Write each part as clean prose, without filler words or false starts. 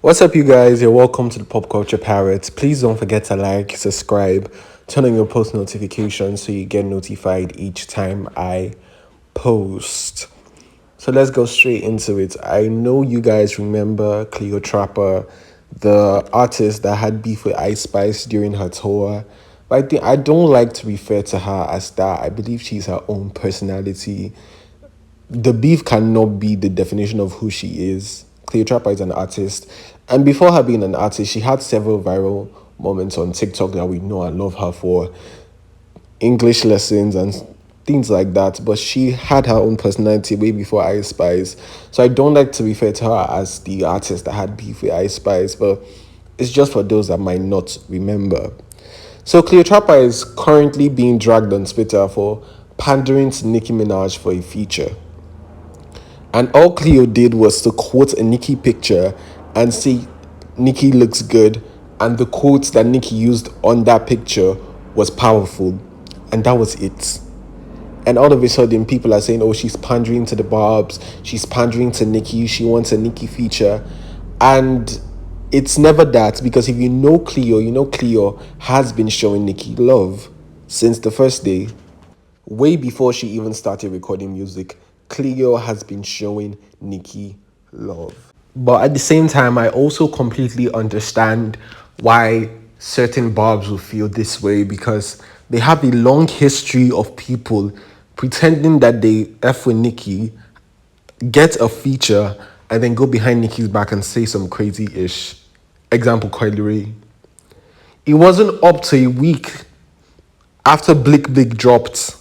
What's up, you guys? You're welcome to the Pop Culture Parrots. Please don't forget to like, subscribe, turn on your post notifications so you get notified each time I post. So let's go straight into it. I know you guys remember Cleotrapa, the artist that had beef with Ice Spice during her tour. But I don't like to refer to her as that. I believe she's her own personality. The beef cannot be the definition of who she is. Cleotrapa is an artist. And before her being an artist, she had several viral moments on TikTok that we know and love her for. English lessons and things like that. But she had her own personality way before Ice Spice. So I don't like to refer to her as the artist that had beef with Ice Spice. But it's just for those that might not remember. So Cleotrapa is currently being dragged on Twitter for pandering to Nicki Minaj for a feature. And all Cleo did was to quote a Nicki picture and say Nicki looks good. And the quotes that Nicki used on that picture was powerful. And that was it. And all of a sudden, people are saying, oh, she's pandering to the Barbs. She's pandering to Nicki. She wants a Nicki feature. And it's never that, because if you know Cleo, you know Cleo has been showing Nicki love since the first day. Way before she even started recording music, Cleo has been showing Nicki love. But at the same time, I also completely understand why certain Barbs will feel this way, because they have a long history of people pretending that they F with Nicki, get a feature, and then go behind Nicki's back and say some crazy ish. Example, Coily Ray. It wasn't up to a week after Blick Blick dropped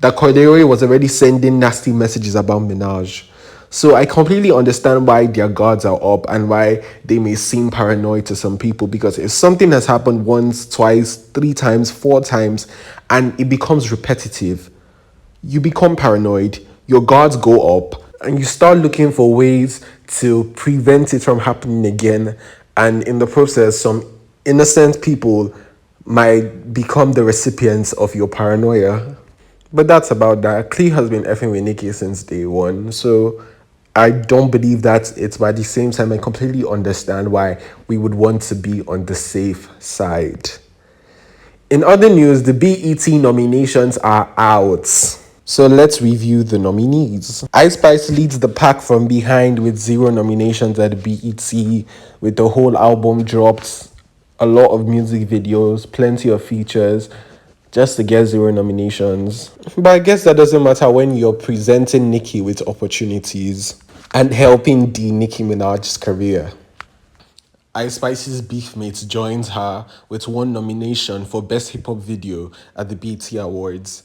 that Cordeiro was already sending nasty messages about Minaj. So I completely understand why their guards are up and why they may seem paranoid to some people, because if something has happened once, twice, 3 times, 4 times, and it becomes repetitive, you become paranoid, your guards go up, and you start looking for ways to prevent it from happening again. And in the process, some innocent people might become the recipients of your paranoia. But that's about that. Clee has been effing with Nicki since day one, so I don't believe that's it. But at the same time, I completely understand why we would want to be on the safe side. In other news, the BET nominations are out. So let's review the nominees. Ice Spice leads the pack from behind with 0 nominations at BET, with the whole album dropped, a lot of music videos, plenty of features, just to get 0 nominations. But I guess that doesn't matter when you're presenting Nicki with opportunities and helping the Nicki Minaj's career. Ice Spice's Beefmate joins her with 1 nomination for Best Hip Hop Video at the BET Awards.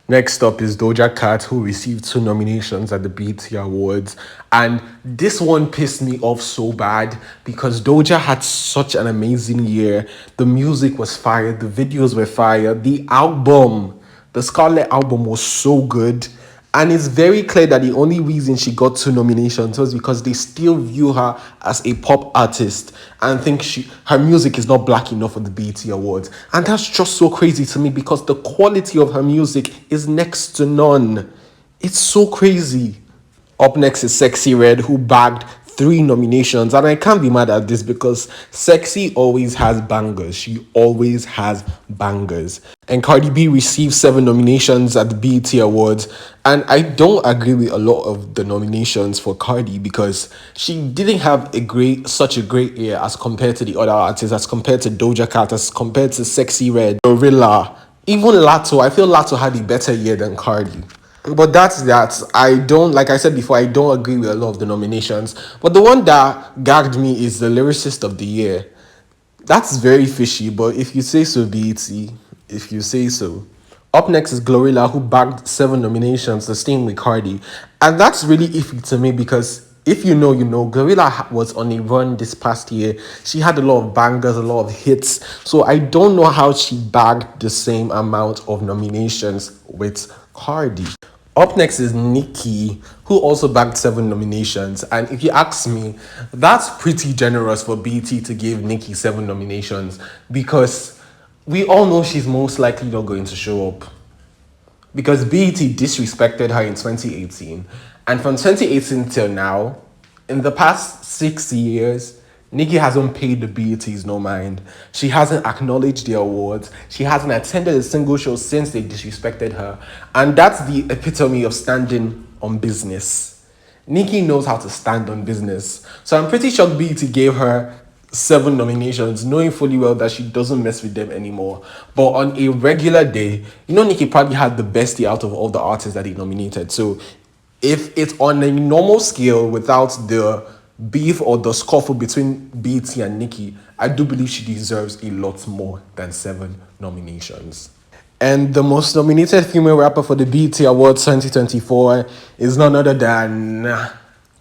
Next up is Doja Cat, who received 2 nominations at the BET Awards. And this one pissed me off so bad because Doja had such an amazing year. The music was fire, the videos were fire, the album, the Scarlet album was so good. And it's very clear that the only reason she got 2 nominations was because they still view her as a pop artist and think her music is not black enough for the BET Awards. And that's just so crazy to me because the quality of her music is next to none. It's so crazy. Up next is Sexy Red, who bagged 3 nominations, and I can't be mad at this because Sexy always has bangers. She always has bangers. And Cardi B received 7 nominations at the BET Awards, and I don't agree with a lot of the nominations for Cardi because she didn't have such a great year as compared to the other artists, as compared to Doja Cat, as compared to Sexy Red, Gorilla, even Lato. I feel Lato had a better year than Cardi. But that's that. I don't, like I said before, I don't agree with a lot of the nominations. But the one that gagged me is the Lyricist of the Year. That's very fishy, but if you say so, BET, if you say so. Up next is Glorilla, who bagged 7 nominations, the same with Cardi. And that's really iffy to me because if you know, you know. Glorilla was on a run this past year. She had a lot of bangers, a lot of hits. So I don't know how she bagged the same amount of nominations with Cardi. Up next is Nicki, who also bagged 7 nominations. And if you ask me, that's pretty generous for BT to give Nicki 7 nominations because we all know she's most likely not going to show up. Because BET disrespected her in 2018. And from 2018 till now, in the past 6 years, Nicki hasn't paid the BETs no mind. She hasn't acknowledged the awards. She hasn't attended a single show since they disrespected her. And that's the epitome of standing on business. Nicki knows how to stand on business. So I'm pretty sure BET gave her 7 nominations, knowing fully well that she doesn't mess with them anymore. But on a regular day, Nicki probably had the best day out of all the artists that he nominated. So if it's on a normal scale without the beef or the scuffle between BT and Nicki, I do believe she deserves a lot more than 7 nominations. And the most nominated female rapper for the BET Awards 2024 is none other than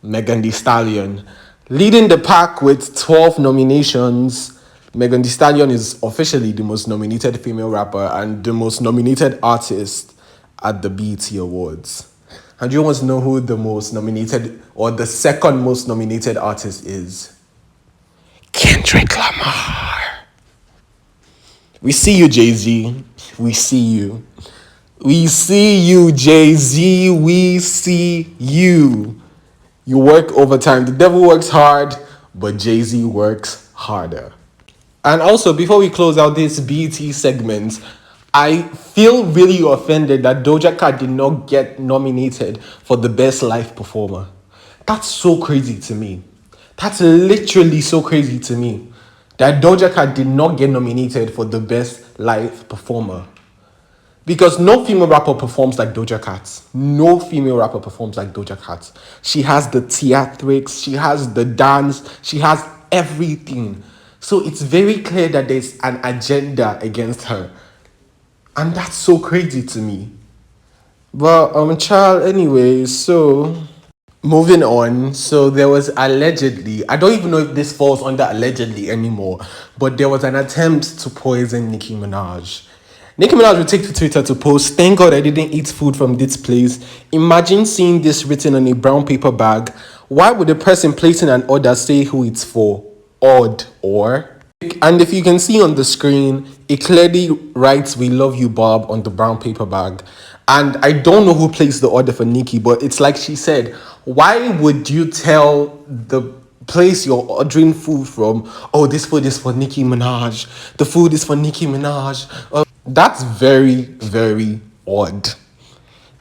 Megan Thee Stallion. Leading the pack with 12 nominations, Megan Thee Stallion is officially the most nominated female rapper and the most nominated artist at the BET Awards. And do you want to know who the most nominated or the second most nominated artist is? Kendrick Lamar. We see you, Jay-Z. We see you. We see you, Jay-Z. We see you. You work overtime. The devil works hard, but Jay-Z works harder. And also, before we close out this BET segment, I feel really offended that Doja Cat did not get nominated for the best live performer. That's so crazy to me. That's literally so crazy to me that Doja Cat did not get nominated for the best live performer. Because no female rapper performs like Doja Cat. No female rapper performs like Doja Cat. She has the theatrics, she has the dance, she has everything. So it's very clear that there's an agenda against her. And that's so crazy to me. But child, anyway, so moving on. So there was allegedly, I don't even know if this falls under allegedly anymore, but there was an attempt to poison Nicki Minaj. Nicki Minaj would take to Twitter to post, "Thank God I didn't eat food from this place. Imagine seeing this written on a brown paper bag. Why would the person placing an order say who it's for? Odd, or?" And if you can see on the screen, it clearly writes "We love you, Bob" on the brown paper bag. And I don't know who placed the order for Nicki, but it's like she said, why would you tell the place you're ordering food from, "Oh, this food is for Nicki Minaj. The food is for Nicki Minaj." That's very, very odd.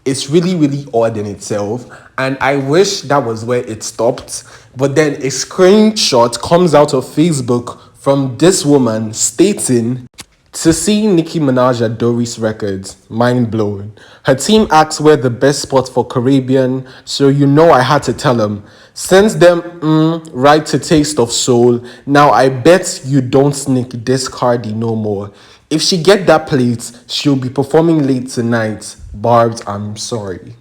It's really, really odd in itself. And I wish that was where it stopped. But then a screenshot comes out of Facebook from this woman stating, "To see Nicki Minaj at Doris Records, mind blown. Her team asks where the best spot for Caribbean, so I had to tell them. Sends them right to Taste of Soul. Now I bet you don't sneak this Cardi no more. If she get that plate, she'll be performing late tonight. Barbs, I'm sorry."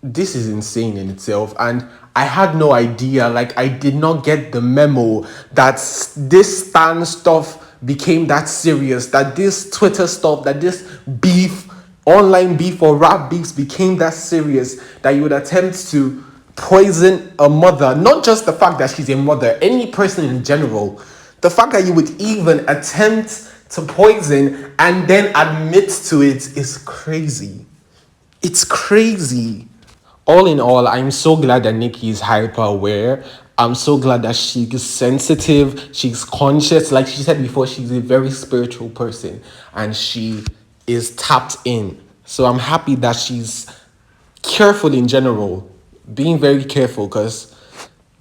This is insane in itself, and I had no idea. Like, I did not get the memo that this Stan stuff became that serious, that this Twitter stuff, that this beef, online beef or rap beefs became that serious, that you would attempt to poison a mother. Not just the fact that she's a mother, any person in general. The fact that you would even attempt to poison and then admit to it is crazy. It's crazy. All in all, I'm so glad that Nicki is hyper aware. I'm so glad that she's sensitive, she's conscious. Like she said before, she's a very spiritual person and she is tapped in. So I'm happy that she's careful in general, being very careful, because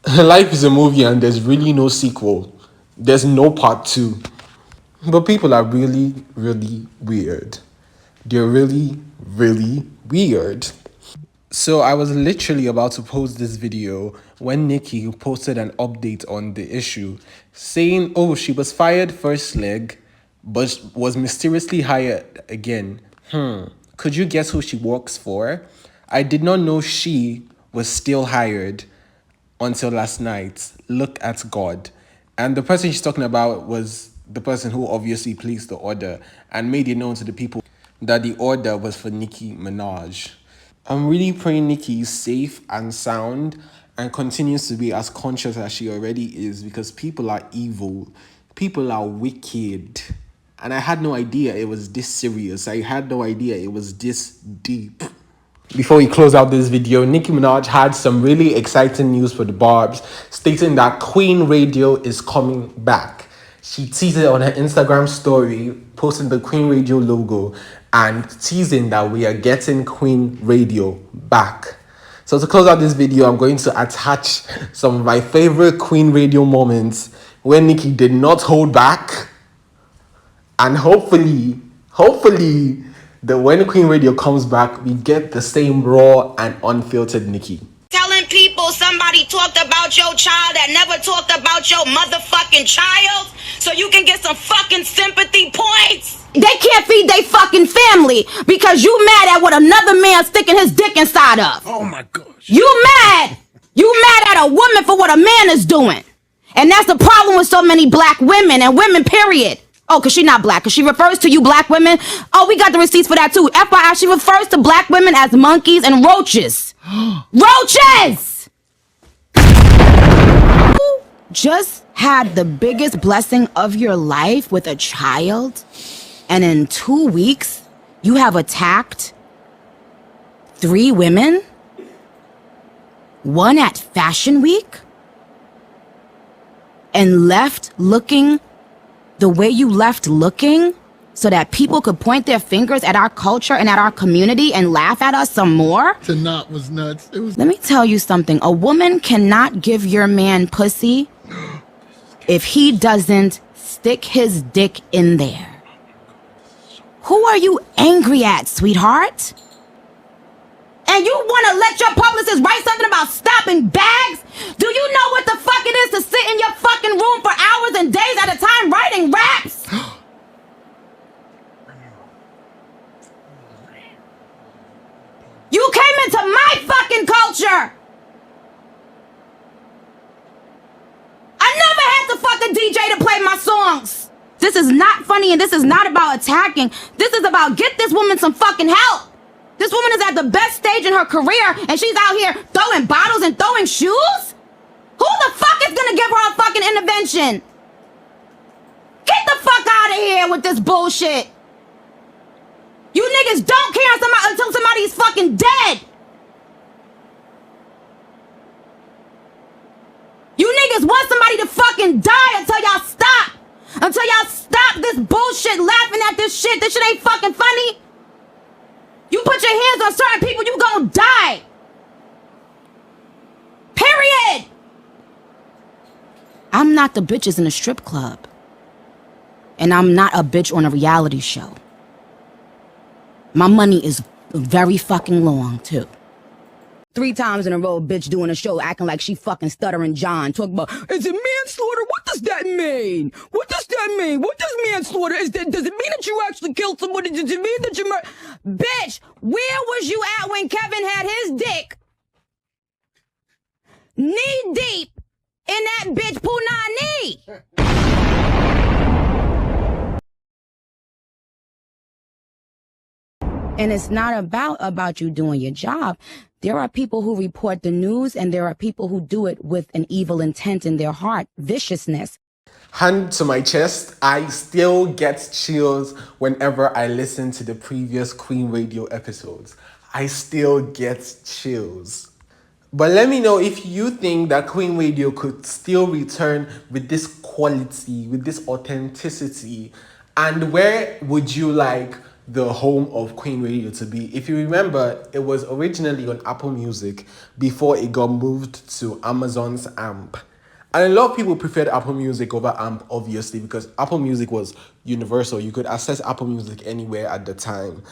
life is a movie and there's really no sequel. There's no part two. But people are really, really weird. They're really, really weird. So I was literally about to post this video when Nicki posted an update on the issue, saying, "Oh, she was fired first leg, but was mysteriously hired again. Could you guess who she works for? I did not know she was still hired until last night. Look at God." And the person she's talking about was the person who obviously placed the order and made it known to the people that the order was for Nicki Minaj. I'm really praying Nicki is safe and sound and continues to be as conscious as she already is, because people are evil. People are wicked. And I had no idea it was this serious. I had no idea it was this deep. Before we close out this video, Nicki Minaj had some really exciting news for the Barbs, stating that Queen Radio is coming back. She teased it on her Instagram story, posting the Queen Radio logo and teasing that we are getting Queen Radio back. So to close out this video, I'm going to attach some of my favorite Queen Radio moments where Nicki did not hold back, and hopefully, that when Queen Radio comes back, we get the same raw and unfiltered Nicki. Telling people somebody talked about your child that never talked about your motherfucking child so you can get some fucking sympathy points. They can't feed their fucking family because you mad at what another man sticking his dick inside of. Oh my gosh. You mad. You mad at a woman for what a man is doing. And that's the problem with so many black women and women, period. Oh, because she's not black. Because she refers to you black women. Oh, we got the receipts for that too. FYI, she refers to black women as monkeys and roaches. Roaches! You just had the biggest blessing of your life with a child, and in 2 weeks, you have attacked 3 women? One at Fashion Week? And left looking the way you left looking so that people could point their fingers at our culture and at our community and laugh at us some more? Tonight was nuts. Let me tell you something. A woman cannot give your man pussy if he doesn't stick his dick in there. Who are you angry at, sweetheart? And you want to let your publicist write something about stopping bags? Do you know what the fuck it is to sit in your fucking room for hours and days at a time writing raps? You came into my fucking culture. I never had to fuck a DJ to play my songs. This is not funny and this is not about attacking. This is about get this woman some fucking help. This woman is at the best stage in her career and she's out here throwing bottles and throwing shoes? Who the fuck is gonna give her a fucking intervention? Get the fuck out of here with this bullshit. You niggas don't care until somebody's fucking dead. You niggas want somebody to fucking die until y'all stop. Until y'all stop this bullshit laughing at this shit. This shit ain't fucking funny. You put your hands on certain people, you gonna die. Period. I'm not the bitches in a strip club. And I'm not a bitch on a reality show. My money is very fucking long, too. 3 times in a row, bitch doing a show acting like she fucking stuttering John. Talking about, is it manslaughter? What does that mean? What does that mean? What does manslaughter? Does it mean that you actually killed somebody? Does it mean that you murdered? Bitch, where was you at when Kevin had his dick knee deep in that bitch punani? And it's not about you doing your job. There are people who report the news and there are people who do it with an evil intent in their heart, viciousness. Hand to my chest, I still get chills whenever I listen to the previous Queen Radio episodes. I still get chills. But let me know if you think that Queen Radio could still return with this quality, with this authenticity, and where would you like the home of Queen Radio to be? If you remember, it was originally on Apple Music before it got moved to Amazon's AMP. And a lot of people preferred Apple Music over AMP, obviously, because Apple Music was universal. You could access Apple Music anywhere at the time.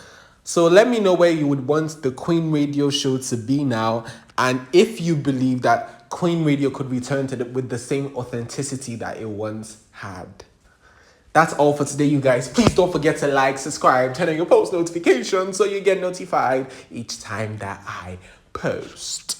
So let me know where you would want the Queen Radio show to be now, and if you believe that Queen Radio could return to with the same authenticity that it once had. That's all for today, you guys. Please don't forget to like, subscribe, turn on your post notifications so you get notified each time that I post.